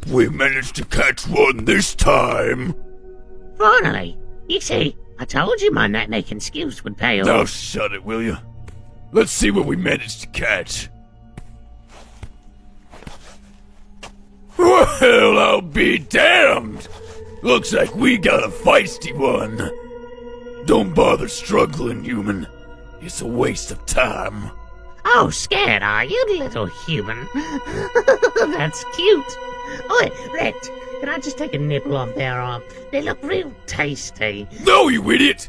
We managed to catch one this time. Finally. You see, I told you my net-making skills would pay off. Now shut it, will you? Let's see what we managed to catch. Well, I'll be damned! Looks like we got a feisty one. Don't bother struggling, human. It's a waste of time. Oh, scared are you, little human? That's cute. Oi, Rex, can I just take a nibble off their arm? They look real tasty. No, you idiot!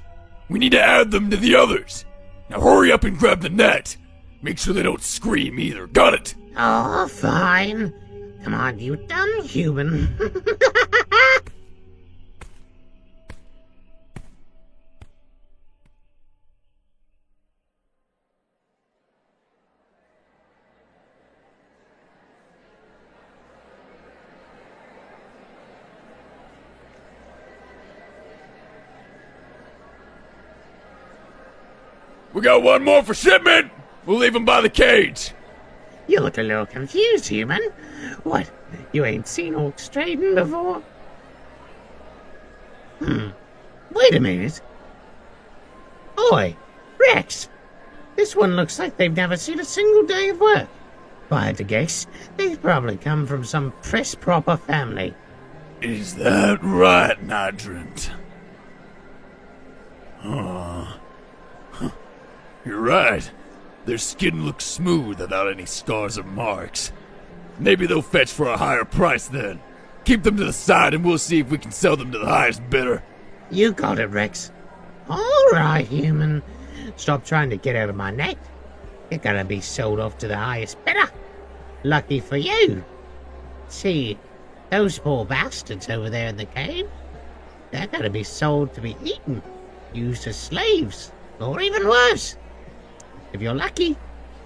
We need to add them to the others. Now hurry up and grab the net. Make sure they don't scream either. Got it? Oh, fine. Come on, you dumb human. We got one more for shipment. We'll leave him by the cage. You look a little confused, human. What, you ain't seen orcs trading before? Wait a minute. Oi, Rex. This one looks like they've never seen a single day of work. If I had to guess, they've probably come from some press-proper family. Is that right, Hydrant? You're right. Their skin looks smooth without any scars or marks. Maybe they'll fetch for a higher price then. Keep them to the side and we'll see if we can sell them to the highest bidder. You got it, Rex. All right, human. Stop trying to get out of my net. You're gonna be sold off to the highest bidder. Lucky for you. See, those poor bastards over there in the cave, they're gonna be sold to be eaten, used as slaves, or even worse. If you're lucky,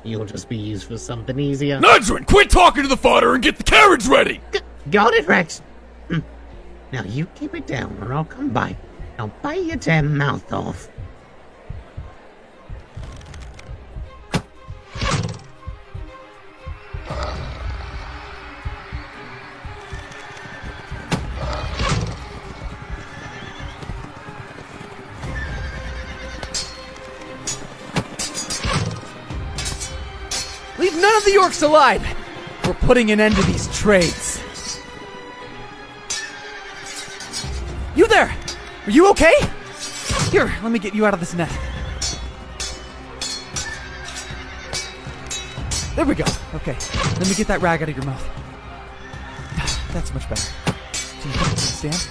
you'll just be used for something easier. Nudrin, quit talking to the fodder and get the carriage ready! Got it, Rex. Now you keep it down or I'll come by. I'll bite your damn mouth off. Leave none of the orcs alive! We're putting an end to these trades. You there! Are you okay? Here, let me get you out of this net. There we go. Okay, let me get that rag out of your mouth. That's much better. Do you think you can stand?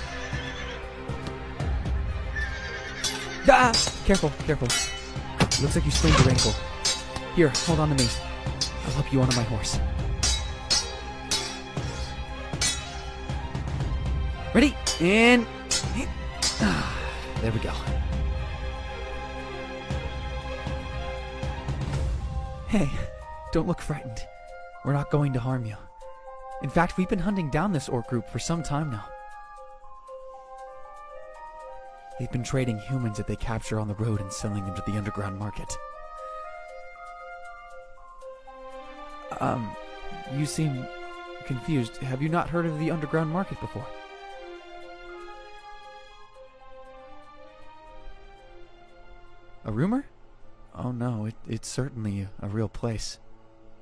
Ah! Careful, careful. Looks like you sprained your ankle. Here, hold on to me. I'll help you onto my horse. Ready? And... there we go. Hey, don't look frightened. We're not going to harm you. In fact, we've been hunting down this orc group for some time now. They've been trading humans that they capture on the road and selling them to the underground market. You seem confused. Have you not heard of the underground market before? A rumor? Oh no, it's certainly a real place.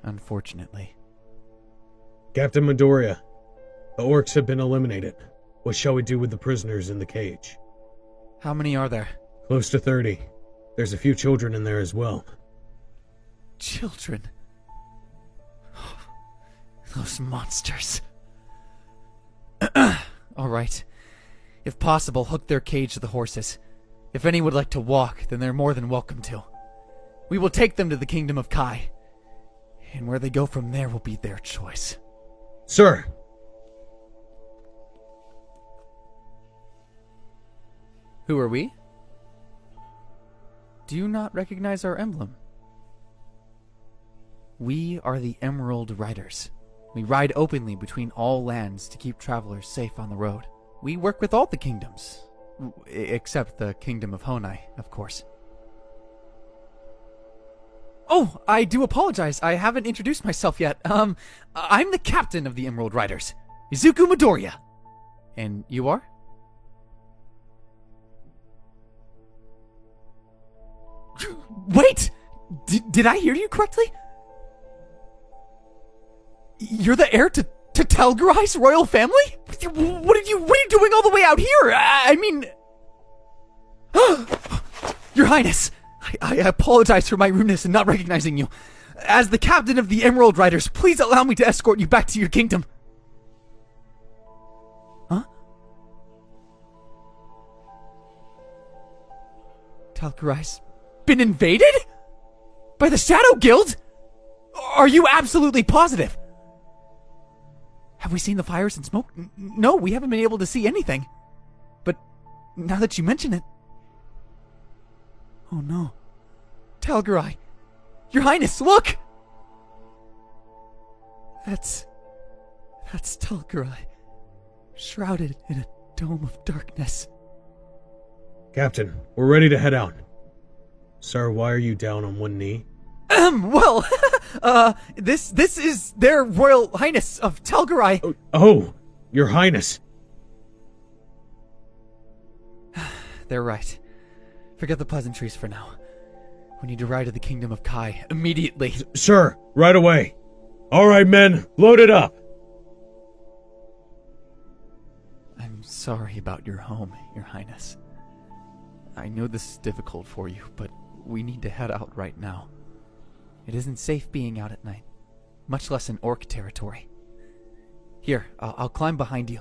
Unfortunately. Captain Midoriya, the orcs have been eliminated. What shall we do with the prisoners in the cage? How many are there? Close to 30. There's a few children in there as well. Children? Those monsters. Alright. If possible, hook their cage to the horses. If any would like to walk, then they're more than welcome to. We will take them to the kingdom of Kai. And where they go from there will be their choice. Sir! Who are we? Do you not recognize our emblem? We are the Emerald Riders. We ride openly between all lands to keep travelers safe on the road. We work with all the kingdoms. Except the kingdom of Honai, of course. Oh, I do apologize. I haven't introduced myself yet. I'm the captain of the Emerald Riders. Izuku Midoriya. And you are? Wait! Did I hear you correctly? You're the heir to Talgarai's royal family? What are you doing all the way out here? I mean... Your Highness, I apologize for my rudeness in not recognizing you. As the captain of the Emerald Riders, please allow me to escort you back to your kingdom. Huh? Talgarai's been invaded? By the Shadow Guild? Are you absolutely positive? Have we seen the fires and smoke? No, we haven't been able to see anything. But now that you mention it... Oh no. Talgarai. Your Highness, look! That's Talgarai. Shrouded in a dome of darkness. Captain, we're ready to head out. Sir, why are you down on one knee? Well, this is their Royal Highness of Talgarai. Oh, Your Highness. They're right. Forget the pleasantries for now. We need to ride to the Kingdom of Kai immediately. Sir, right away. All right, men, load it up. I'm sorry about your home, Your Highness. I know this is difficult for you, but we need to head out right now. It isn't safe being out at night, much less in orc territory. Here, I'll climb behind you.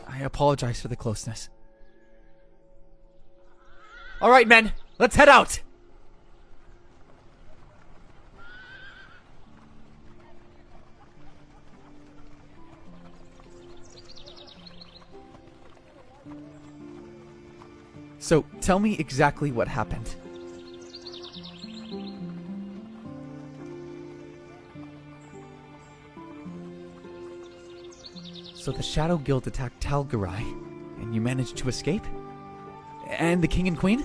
I apologize for the closeness. All right, men, let's head out! So, tell me exactly what happened. So the Shadow Guild attacked Talgarai, and you managed to escape? And the King and Queen?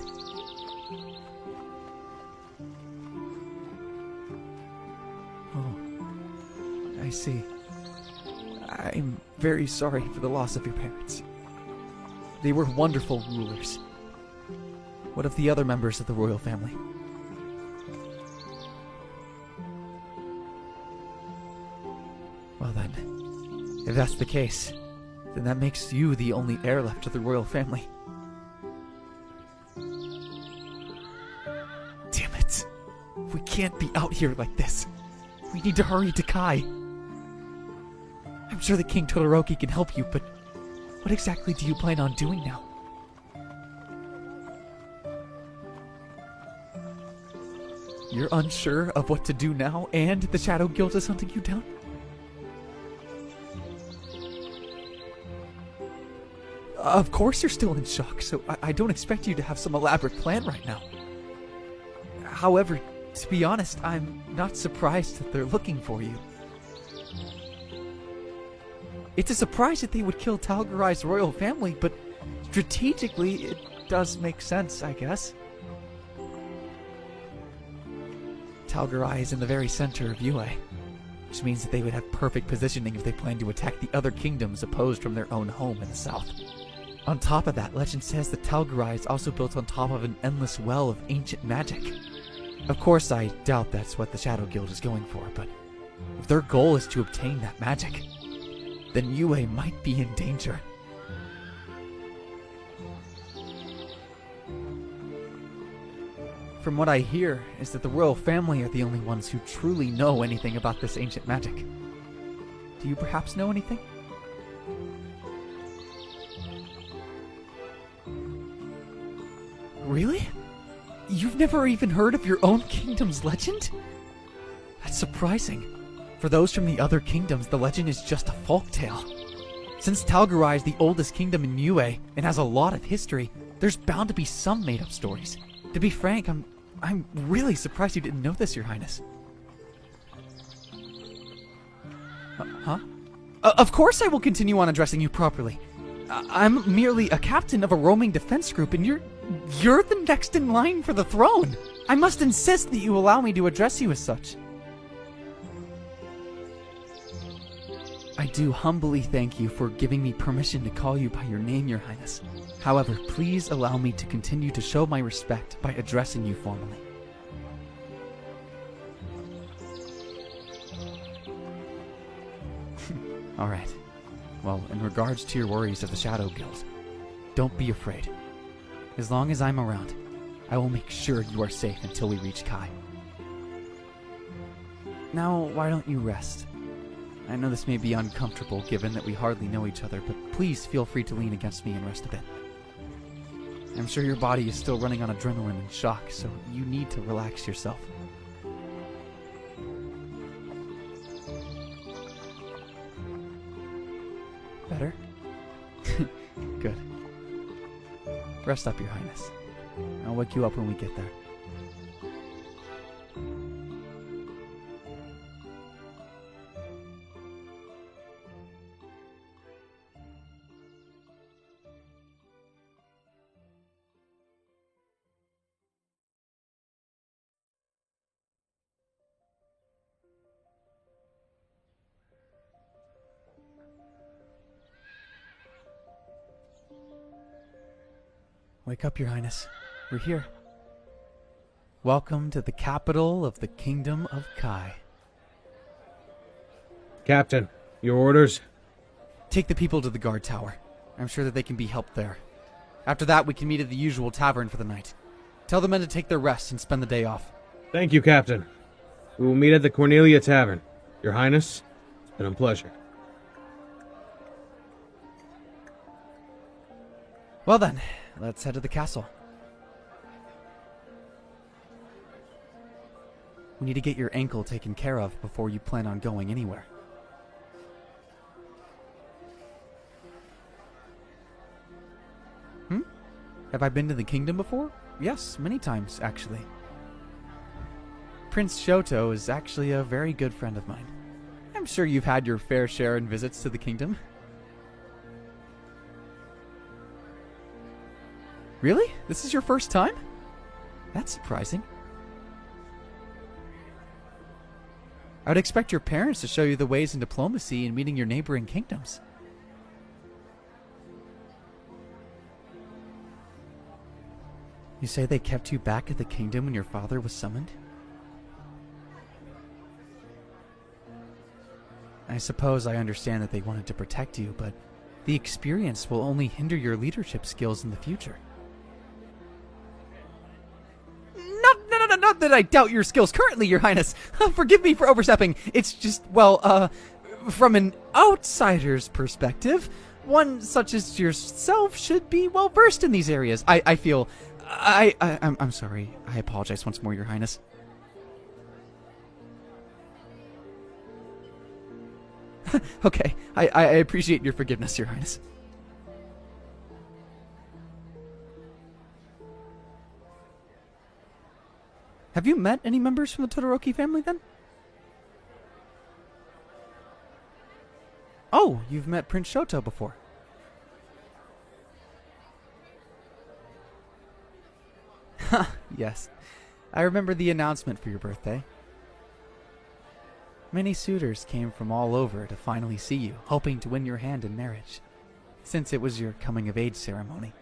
Oh, I see. I'm very sorry for the loss of your parents. They were wonderful rulers. What of the other members of the royal family? Well then, if that's the case, then that makes you the only heir left to the royal family. Damn it. We can't be out here like this. We need to hurry to Kai. I'm sure that King Todoroki can help you, but what exactly do you plan on doing now? You're unsure of what to do now, and the Shadow Guild is hunting you down? Of course you're still in shock, so I don't expect you to have some elaborate plan right now. However, to be honest, I'm not surprised that they're looking for you. It's a surprise that they would kill Talgarai's royal family, but strategically it does make sense, I guess. Talgarai is in the very center of UA, which means that they would have perfect positioning if they plan to attack the other kingdoms opposed from their own home in the south. On top of that, legend says that Talgarai is also built on top of an endless well of ancient magic. Of course, I doubt that's what the Shadow Guild is going for, but if their goal is to obtain that magic, then UA might be in danger. From what I hear, is that the royal family are the only ones who truly know anything about this ancient magic. Do you perhaps know anything? Really? You've never even heard of your own kingdom's legend? That's surprising. For those from the other kingdoms, the legend is just a folktale. Since Talgarai is the oldest kingdom in UA and has a lot of history, there's bound to be some made-up stories. To be frank, I'm really surprised you didn't know this, Your Highness. Huh? Of course I will continue on addressing you properly. I'm merely a captain of a roaming defense group, and you're the next in line for the throne. I must insist that you allow me to address you as such. do humbly thank you for giving me permission to call you by your name, Your Highness. However, please allow me to continue to show my respect by addressing you formally. Alright. Well, in regards to your worries of the Shadow Guild, don't be afraid. As long as I'm around, I will make sure you are safe until we reach Kai. Now, why don't you rest? I know this may be uncomfortable given that we hardly know each other, but please feel free to lean against me and rest a bit. I'm sure your body is still running on adrenaline and shock, so you need to relax yourself. Better? Good. Rest up, Your Highness. I'll wake you up when we get there. Wake up, Your Highness. We're here. Welcome to the capital of the Kingdom of Kai. Captain, your orders? Take the people to the guard tower. I'm sure that they can be helped there. After that, we can meet at the usual tavern for the night. Tell the men to take their rest and spend the day off. Thank you, Captain. We will meet at the Cornelia Tavern. Your Highness, it's been a pleasure. Well then, let's head to the castle. We need to get your ankle taken care of before you plan on going anywhere. Have I been to the kingdom before? Yes, many times, actually. Prince Shoto is actually a very good friend of mine. I'm sure you've had your fair share in visits to the kingdom. Really? This is your first time? That's surprising. I would expect your parents to show you the ways in diplomacy and meeting your neighboring kingdoms. You say they kept you back at the kingdom when your father was summoned? I suppose I understand that they wanted to protect you, but the experience will only hinder your leadership skills in the future. Not that I doubt your skills currently, Your Highness. Forgive me for overstepping. It's just, well, from an outsider's perspective, one such as yourself should be well versed in these areas. I feel... I'm sorry. I apologize once more, Your Highness. Okay, I appreciate your forgiveness, Your Highness. Have you met any members from the Todoroki family, then? Oh, you've met Prince Shoto before. Yes. I remember the announcement for your birthday. Many suitors came from all over to finally see you, hoping to win your hand in marriage, since it was your coming-of-age ceremony.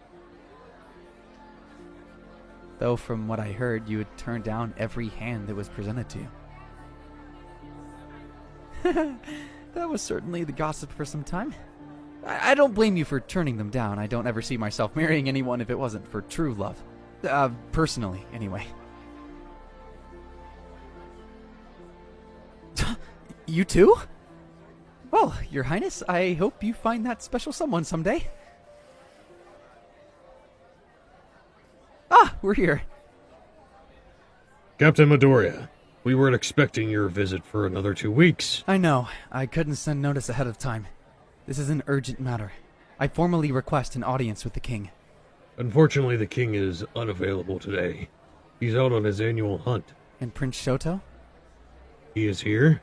Though from what I heard, you had turned down every hand that was presented to you. That was certainly the gossip for some time. I don't blame you for turning them down. I don't ever see myself marrying anyone if it wasn't for true love. Personally, anyway. You too? Well, Your Highness, I hope you find that special someone someday. Ah, we're here. Captain Midoriya, we weren't expecting your visit for another 2 weeks. I know. I couldn't send notice ahead of time. This is an urgent matter. I formally request an audience with the king. Unfortunately, the king is unavailable today. He's out on his annual hunt. And Prince Shoto? He is here.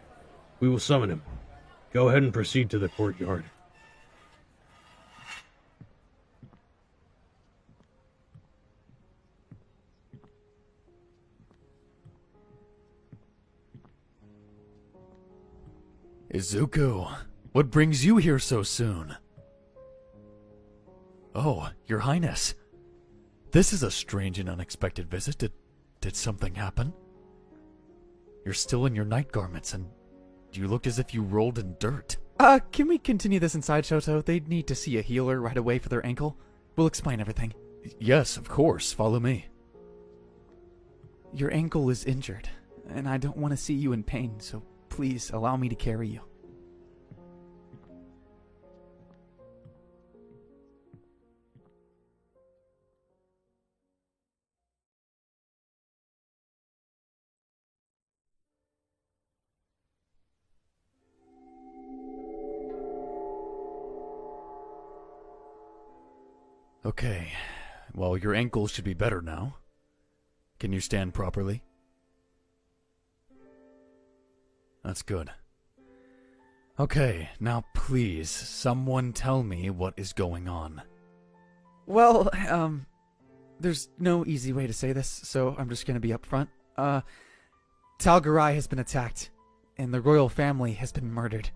We will summon him. Go ahead and proceed to the courtyard. Izuku, What brings you here so soon? Oh, Your Highness. This is a strange and unexpected visit. Did something happen? You're still in your night garments, and you look as if you rolled in dirt. Can we continue this inside, Shoto? They need to see a healer right away for their ankle. We'll explain everything. Yes, of course. Follow me. Your ankle is injured, and I don't want to see you in pain, so please allow me to carry you. Okay, well, your ankle should be better now. Can you stand properly? That's good. Okay, now please, someone tell me what is going on. Well, there's no easy way to say this, so I'm just gonna be upfront. Tal'Garai has been attacked, and the royal family has been murdered.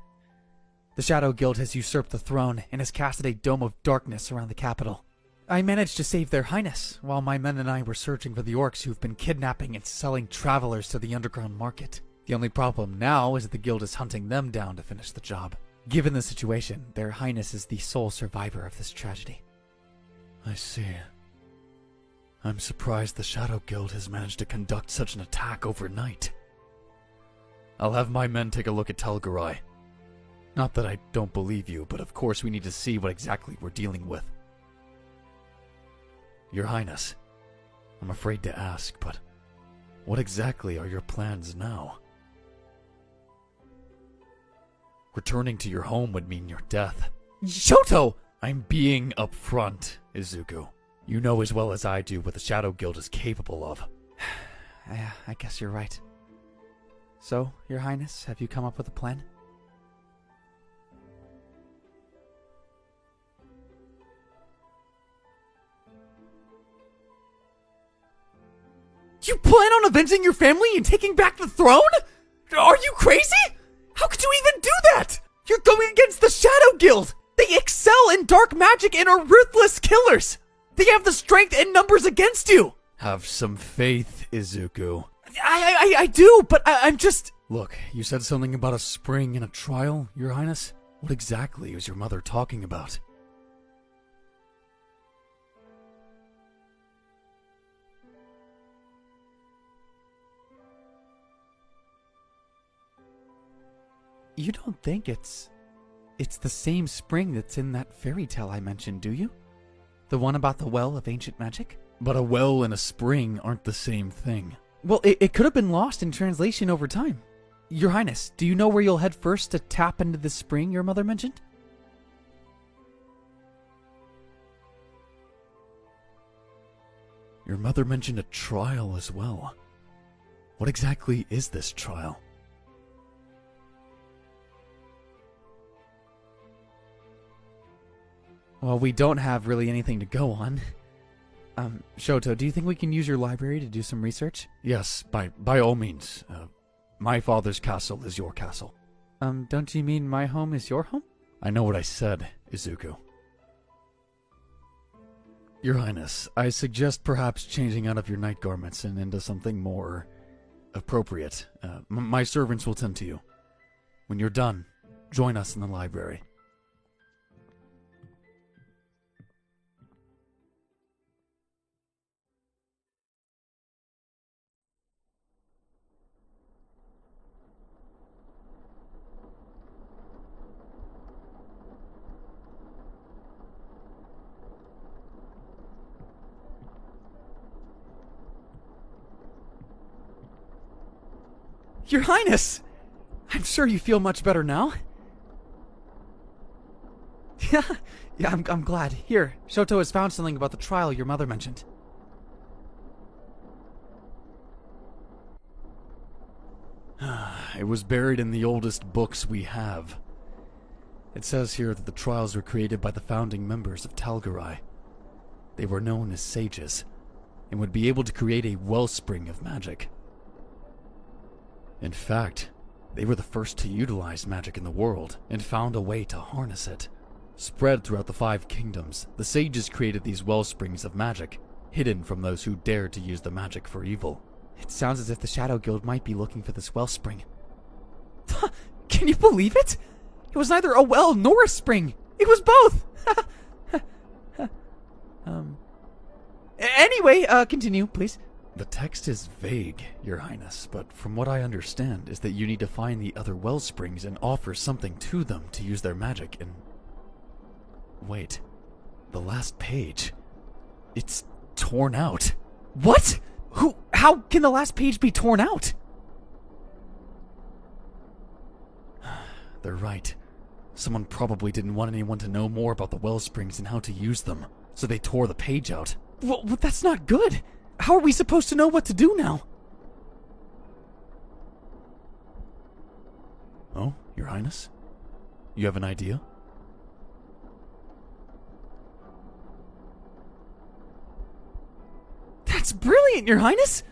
The Shadow Guild has usurped the throne and has casted a dome of darkness around the capital. I managed to save their highness, while my men and I were searching for the orcs who've been kidnapping and selling travelers to the underground market. The only problem now is that the guild is hunting them down to finish the job. Given the situation, their highness is the sole survivor of this tragedy. I see. I'm surprised the Shadow Guild has managed to conduct such an attack overnight. I'll have my men take a look at Tal'Garai. Not that I don't believe you, but of course we need to see what exactly we're dealing with. Your Highness, I'm afraid to ask, but what exactly are your plans now? Returning to your home would mean your death. Shoto! I'm being upfront, Izuku. You know as well as I do what the Shadow Guild is capable of. I guess you're right. So, your highness, have you come up with a plan? You plan on avenging your family and taking back the throne? Are you crazy? How could you even do that? You're going against the Shadow Guild! They excel in dark magic and are ruthless killers! They have the strength and numbers against you! Have some faith, Izuku. I do, but I'm just... Look, you said something about a spring and a trial, Your Highness? What exactly is your mother talking about? You don't think it's the same spring that's in that fairy tale I mentioned, do you? The one about the well of ancient magic? But a well and a spring aren't the same thing. Well, it could have been lost in translation over time. Your Highness, do you know where you'll head first to tap into the spring your mother mentioned? Your mother mentioned a trial as well. What exactly is this trial? Well, we don't have really anything to go on. Shoto, do you think we can use your library to do some research? Yes, by all means. My father's castle is your castle. Don't you mean my home is your home? I know what I said, Izuku. Your Highness, I suggest perhaps changing out of your night garments and into something more appropriate. My servants will tend to you. When you're done, join us in the library. Your Highness! I'm sure you feel much better now. Yeah, I'm glad. Here, Shoto has found something about the trial your mother mentioned. It was buried in the oldest books we have. It says here that the trials were created by the founding members of Tal'Garai. They were known as sages, and would be able to create a wellspring of magic. In fact, They were the first to utilize magic in the world and found a way to harness it. Spread throughout the 5 kingdoms, the sages created these wellsprings of magic, hidden from those who dared to use the magic for evil. It sounds as if the Shadow Guild might be looking for this wellspring. Can you believe it? It was neither a well nor a spring. It was both. Anyway, continue, please. The text is vague, Your Highness, but from what I understand is that you need to find the other wellsprings and offer something to them to use their magic and... Wait. The last page. It's torn out. What? How can the last page be torn out? They're right. Someone probably didn't want anyone to know more about the wellsprings and how to use them, so they tore the page out. Well, that's not good. How are we supposed to know what to do now? Oh, Your Highness? You have an idea? That's brilliant, Your Highness!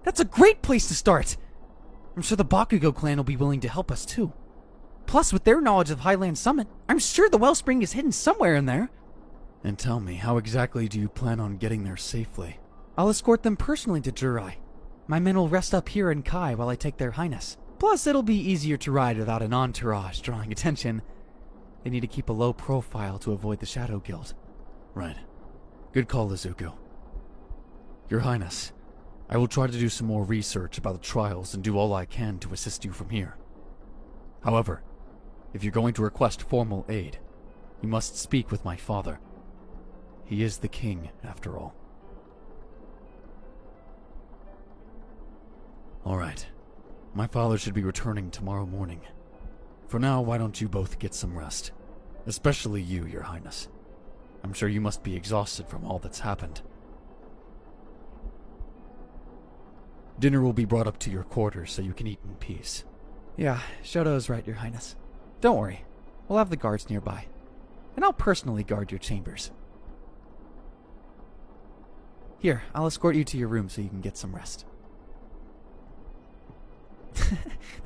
That's a great place to start! I'm sure the Bakugo clan will be willing to help us too. Plus, with their knowledge of Highland Summit, I'm sure the wellspring is hidden somewhere in there. And tell me, how exactly do you plan on getting there safely? I'll escort them personally to Jurai. My men will rest up here in Kai while I take their highness. Plus, it'll be easier to ride without an entourage drawing attention. They need to keep a low profile to avoid the Shadow Guild. Right. Good call, Izuku. Your Highness, I will try to do some more research about the trials and do all I can to assist you from here. However, if you're going to request formal aid, you must speak with my father. He is the king, after all. Alright. My father should be returning tomorrow morning. For now, why don't you both get some rest? Especially you, Your Highness. I'm sure you must be exhausted from all that's happened. Dinner will be brought up to your quarters so you can eat in peace. Yeah, Shoto's right, Your Highness. Don't worry. We'll have the guards nearby. And I'll personally guard your chambers. Here, I'll escort you to your room so you can get some rest.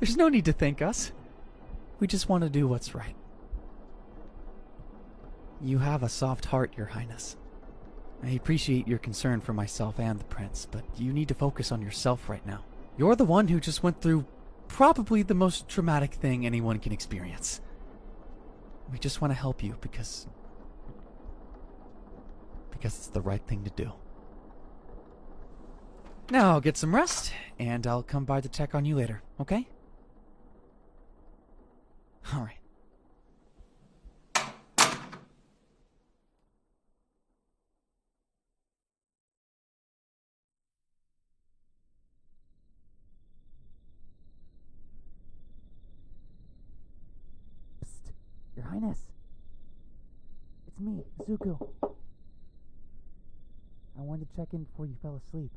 There's no need to thank us. We just want to do what's right. You have a soft heart, Your Highness. I appreciate your concern for myself and the prince, but you need to focus on yourself right now. You're the one who just went through probably the most traumatic thing anyone can experience. We just want to help you because it's the right thing to do. Now I'll get some rest, and I'll come by to check on you later, okay? Alright. Psst. Your Highness. It's me, Izuku. I wanted to check in before you fell asleep.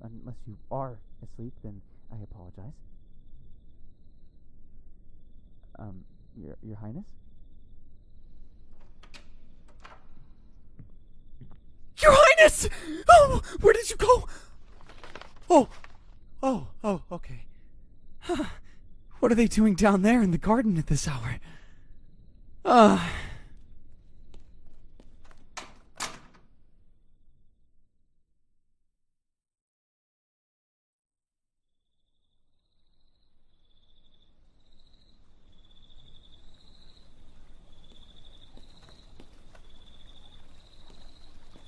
Unless you are asleep, then I apologize. Your Highness? Your Highness! Oh, where did you go? Oh, okay. What are they doing down there in the garden at this hour?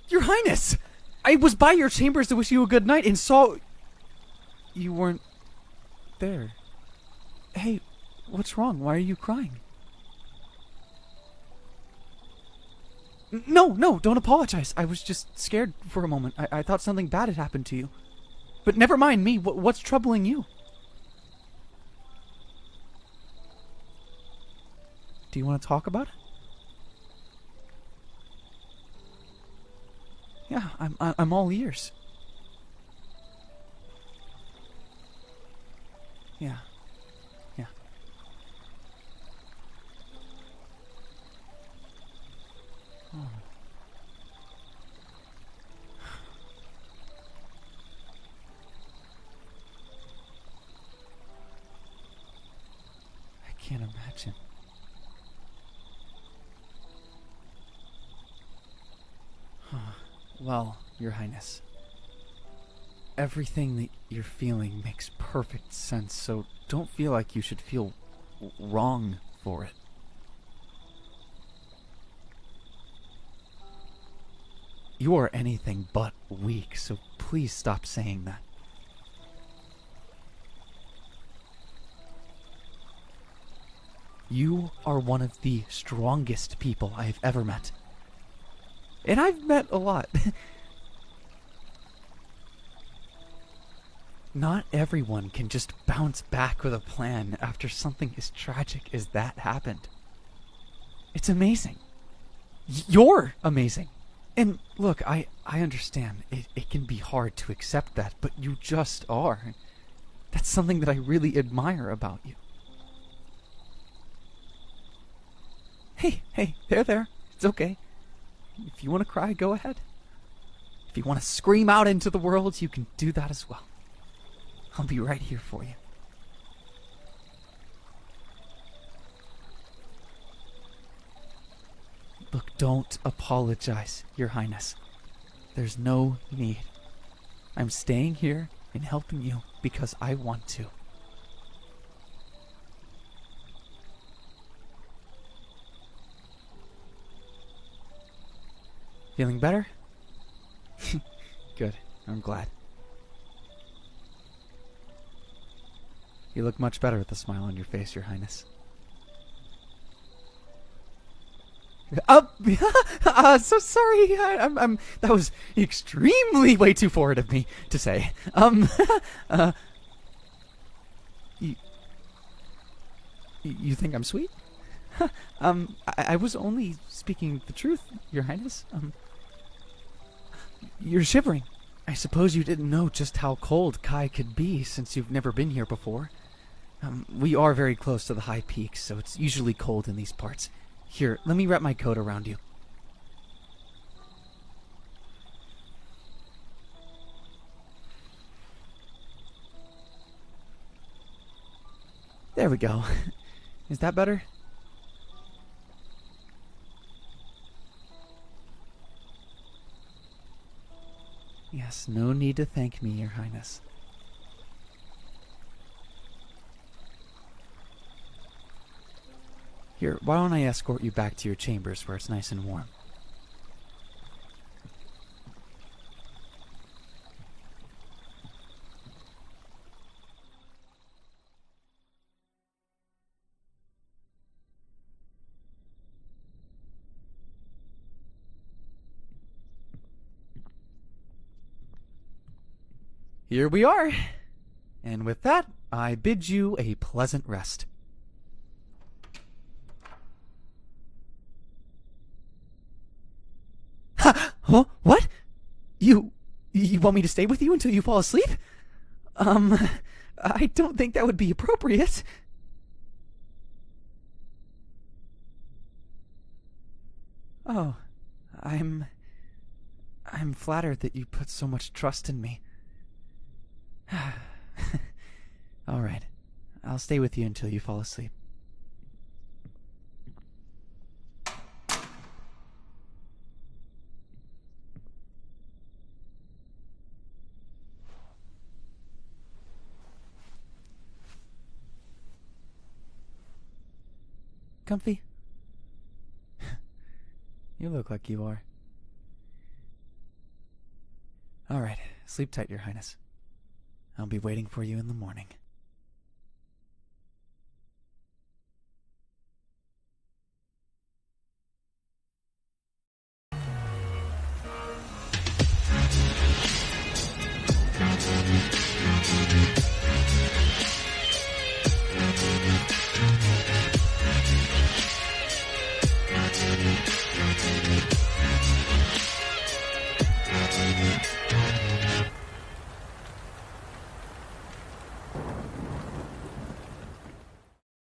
Your Highness! I was by your chambers to wish you a good night and saw... You weren't there. Hey, what's wrong? Why are you crying? No, don't apologize. I was just scared for a moment. I thought something bad had happened to you. But never mind me. What's troubling you? Do you want to talk about it? Yeah, I'm all ears. Yeah. Oh. can't imagine. Well, Your Highness, everything that you're feeling makes perfect sense, so don't feel like you should feel wrong for it. You are anything but weak, so please stop saying that. You are one of the strongest people I have ever met. And I've met a lot. Not everyone can just bounce back with a plan after something as tragic as that happened. It's amazing. You're amazing. And look, I understand. It can be hard to accept that, but you just are. That's something that I really admire about you. Hey, there. It's okay. If you want to cry, go ahead. If you want to scream out into the world, you can do that as well. I'll be right here for you. Look, don't apologize, Your Highness. There's no need. I'm staying here and helping you because I want to. Feeling better? Good. I'm glad. You look much better with a smile on your face, Your Highness. So sorry. I'm. That was extremely way too forward of me to say. You think I'm sweet? I was only speaking the truth, Your Highness. You're shivering. I suppose you didn't know just how cold Kai could be since you've never been here before. We are very close to the high peaks, so it's usually cold in these parts. Here, let me wrap my coat around you. There we go. Is that better? Yes, no need to thank me, Your Highness. Here, why don't I escort you back to your chambers where it's nice and warm? Here we are. And with that, I bid you a pleasant rest. Huh? What? You want me to stay with you until you fall asleep? I don't think that would be appropriate. Oh, I'm flattered that you put so much trust in me. All right. I'll stay with you until you fall asleep. Comfy? You look like you are. All right. Sleep tight, Your Highness. I'll be waiting for you in the morning.